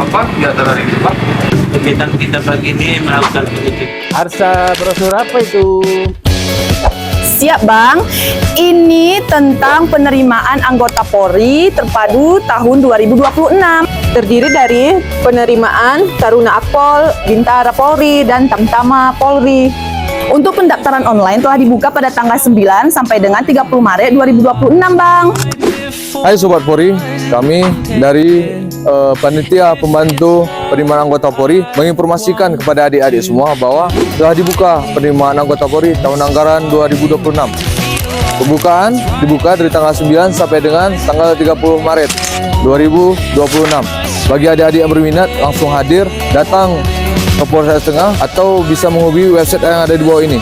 Pak di antara ini Pak? Kegiatan kita pagi ini melakukan pendidik. Arsa brosur apa itu? Siap Bang, ini tentang penerimaan anggota Polri terpadu tahun 2026. Terdiri dari penerimaan Taruna Akpol, Bintara Polri, dan Tamtama Polri. Untuk pendaftaran online telah dibuka pada tanggal 9 sampai dengan 30 Maret 2026 Bang. Hai Sobat Polri, kami dari Panitia Pembantu Penerimaan Anggota Polri menginformasikan kepada adik-adik semua bahwa telah dibuka penerimaan anggota Polri tahun anggaran 2026. Pembukaan dibuka dari tanggal 9 sampai dengan tanggal 30 Maret 2026. Bagi adik-adik yang berminat langsung hadir, datang ke Polres Tengah atau bisa menghubungi website yang ada di bawah ini.